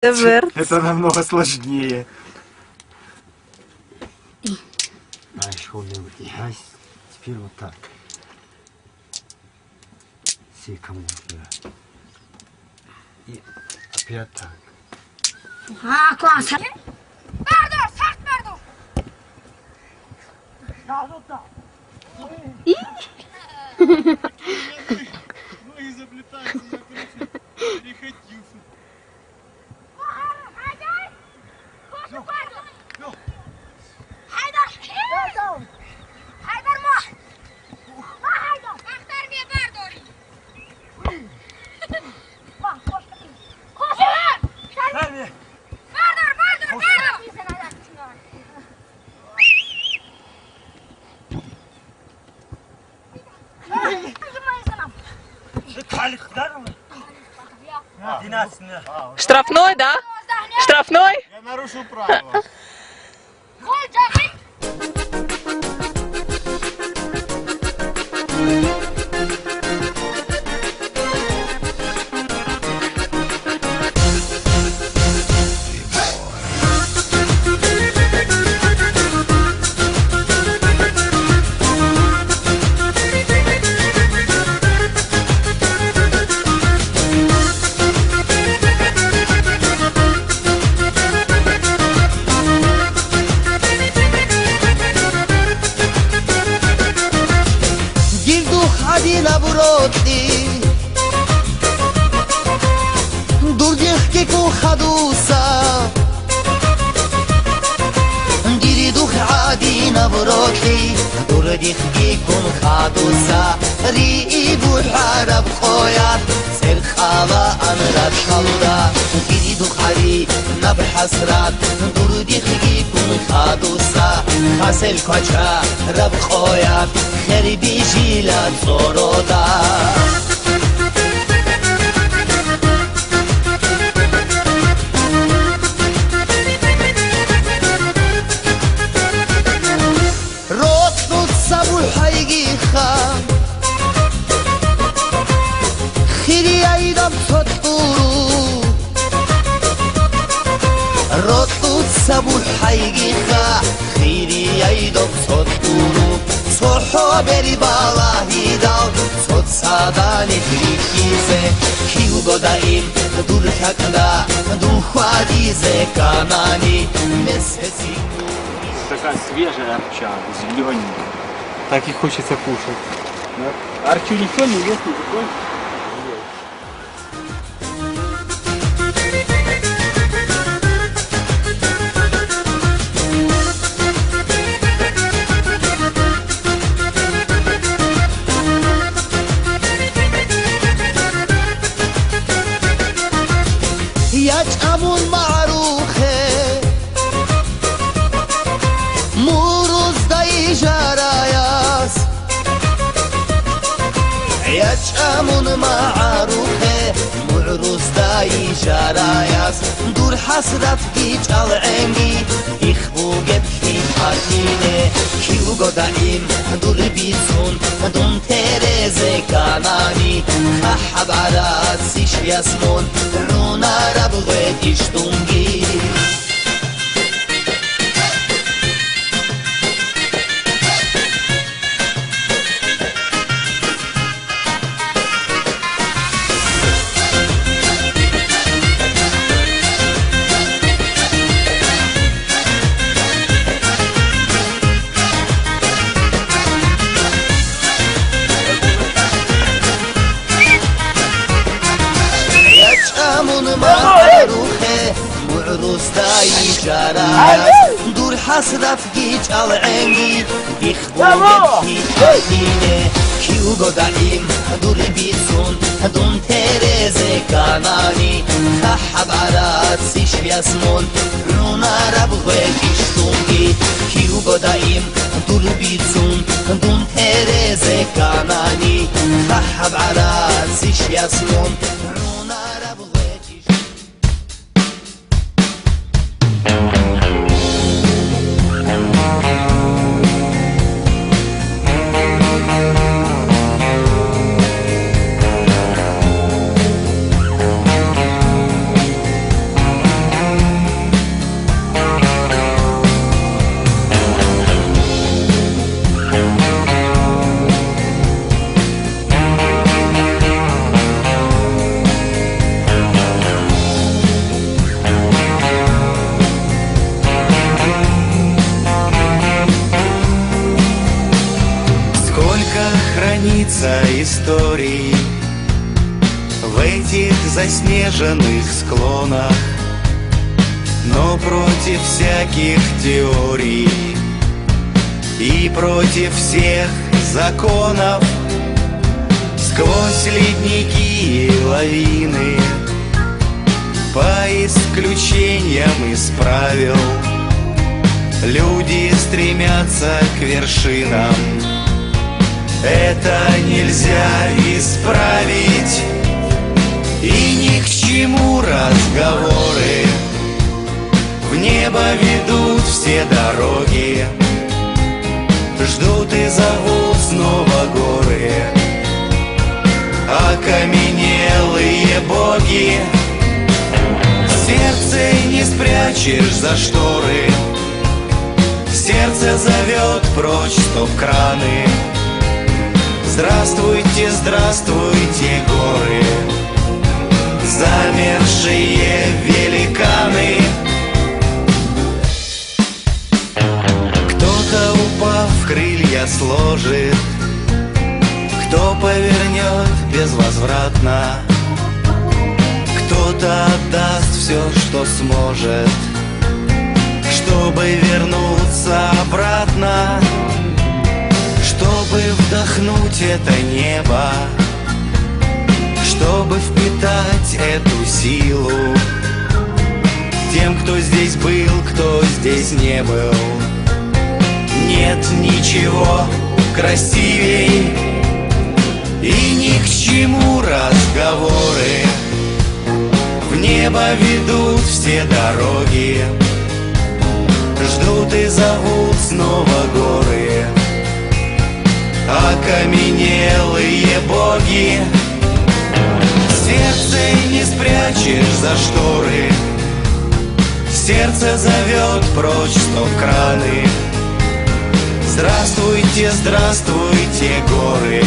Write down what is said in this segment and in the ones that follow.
Это намного сложнее. Теперь вот так. Секом. И опять так. Класс. Пардон, сахт пардон. Ноги заплетаются, я, короче, перехотился. Штрафной, да? Штрафной? Я нарушил правила. حسرات دردی خیلی کن خادوسا خسل کجا رب خویات خری بیجیلات زورودا روت سبول حیگی خام خیلی ایدم صدقورو روت سبول حیگی خا خیلی ایدم صدقورو صحو بری بالایی داو صد سادانی خریکیزه کیو گدایم دور ککدا دو خوادیزه کانانی مسسی Такая свежая арча, зелененькая. Так и хочется кушать. Да? Арчу никто не ест, никакой. يجأمون معروخه موروز دای جرایاس يجأمون معروخه موروز دای جرایاس دور حسرت گیج العنگی إخبو گبخی حکینه کیو گدایم دور بیزون دون ترزه کانانی خحب عراد سیش یسمون رونا ربغت اشتونگی معروخه معروز دای جرایاس دور حسرت گیج العنگی إخبو گبخی حکینه کیو گدایم دور بیزون دون ترزه کانانی خحب عراد سیش یسمون رونا ربغت اشتونگی کیو گدایم دور بیزون دون ترزه کانانی خحب عراد سیش یسمون رونا ربغت масса историй в этих заснеженных склонах, но против всяких теорий и против всех законов, сквозь ледники и лавины, по исключениям из правил, люди стремятся к вершинам. Это нельзя исправить, и ни к чему разговоры. В небо ведут все дороги, ждут и зовут снова горы. Окаменелые боги, сердце не спрячешь за шторы, сердце зовет прочь стоп-краны. Здравствуйте, здравствуйте, горы, замершие великаны. Кто-то, упав, крылья сложит, кто повернет безвозвратно, кто-то отдаст все, что сможет, чтобы вернуться обратно, чтобы вдохнуть это небо, чтобы впитать эту силу. Тем, кто здесь был, кто здесь не был, нет ничего красивей, и ни к чему разговоры. В небо ведут все дороги, ждут и зовут снова горы. Окаменелые боги, сердце не спрячешь за шторы, сердце зовет прочь стоп-краны. Здравствуйте, здравствуйте, горы,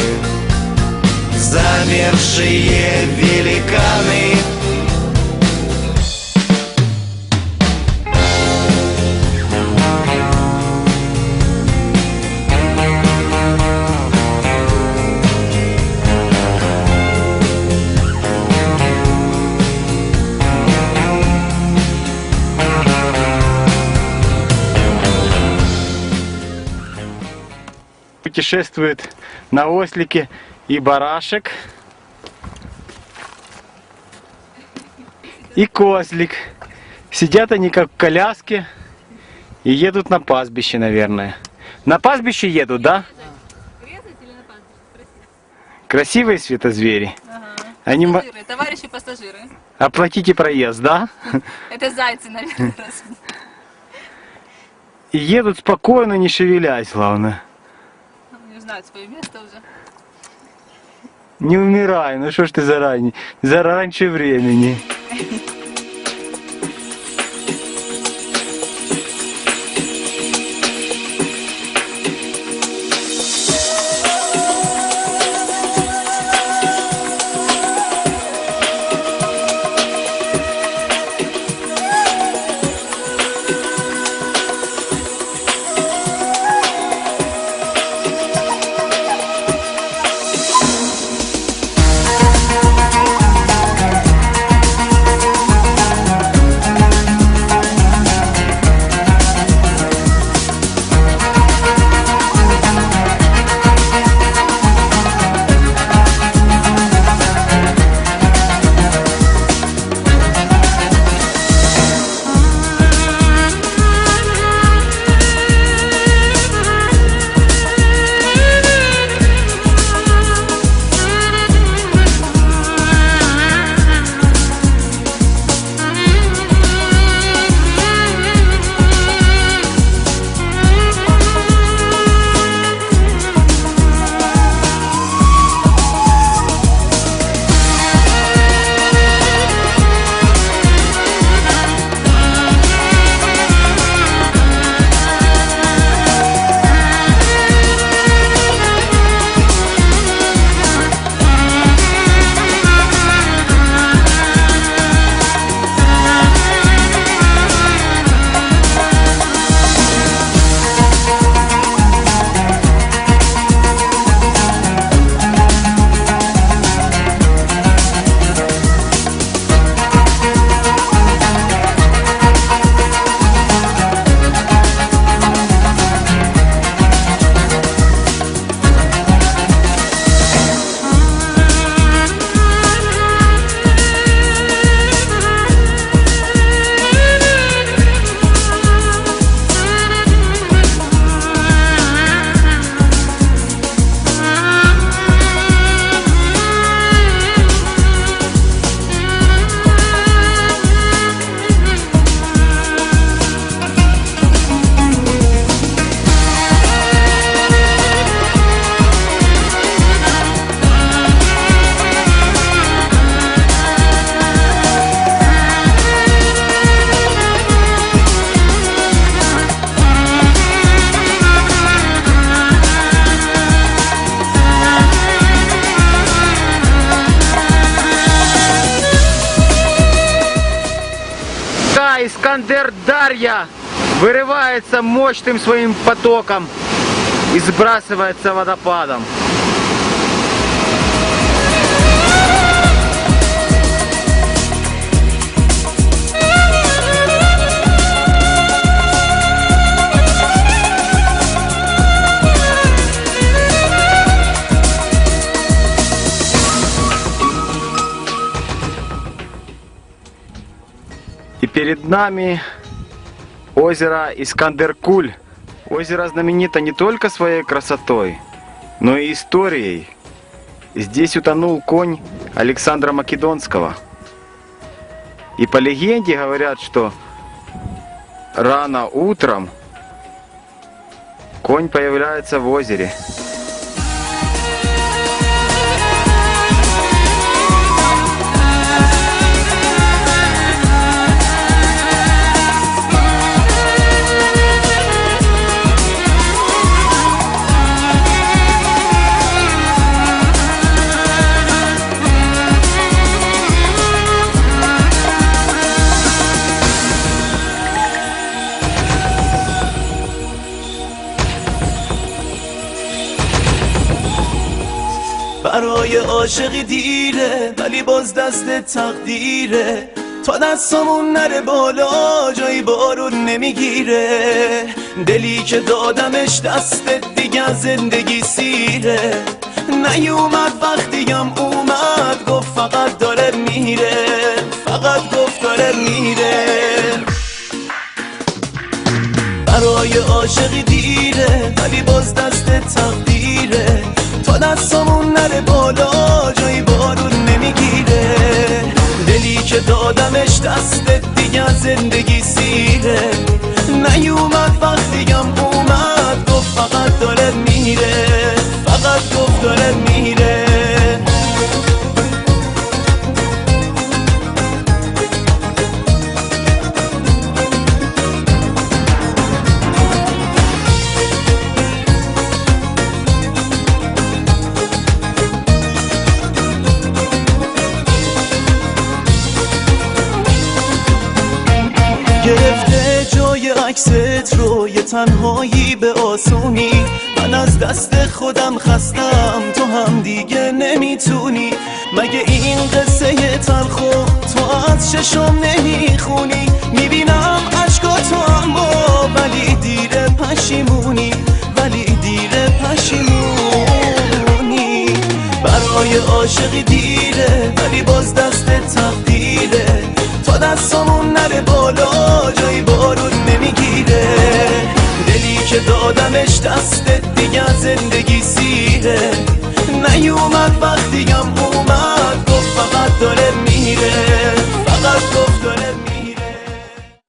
замершие великаны. Путешествует на ослике и барашек, и козлик. Сидят они как в коляске и едут на пастбище, наверное. На пастбище едут, да? Красивые светозвери. Ага. Они Пассажиры, товарищи пассажиры. Оплатите проезд, да? Это зайцы, наверное. И едут спокойно, не шевелясь, главное. Не знают свое место уже. Не умирай, ну что ж ты раньше времени. река Искандер-Дарья вырывается мощным своим потоком и сбрасывается водопадом. И перед нами озеро Искандер-Куль. Озеро знаменито не только своей красотой, но и историей. Здесь утонул конь Александра Македонского. И по легенде говорят, что рано утром конь появляется в озере. برای عاشقی دیره ولی باز دست تقدیره تا دستمون نره بالا جایی بارون نمیگیره دلی که دادمش دستت دیگه زندگی سیره نیومد وقتیم اومد گفت فقط داره میره فقط گفت داره میره برای عاشقی دیره ولی باز دست تقدیره تا دستمون نره بالا جایی بارون نمیگیره دلی که دادمش دستت دیگه زندگی سیره نیومد وقتیم اومد گفت فقط داره میره فقط گفت داره میره گرفته جای عکست رو یه تنهایی به آسونی من از دست خودم خستم تو هم دیگه نمیتونی مگه این قصه تلخو تو از چشم نمیخونی میبینم عشقا تو اما ولی دیره پشیمونی ولی دیره پشیمونی برای عاشقی دیره ولی باز دست تقدیره تا دستمون نره بالا جایی بارون نمیگیره دلی که دادمش دستت دیگه زندگی سیره نیومد وقتیم اومد گفت فقط داره میره فقط گفت داره میره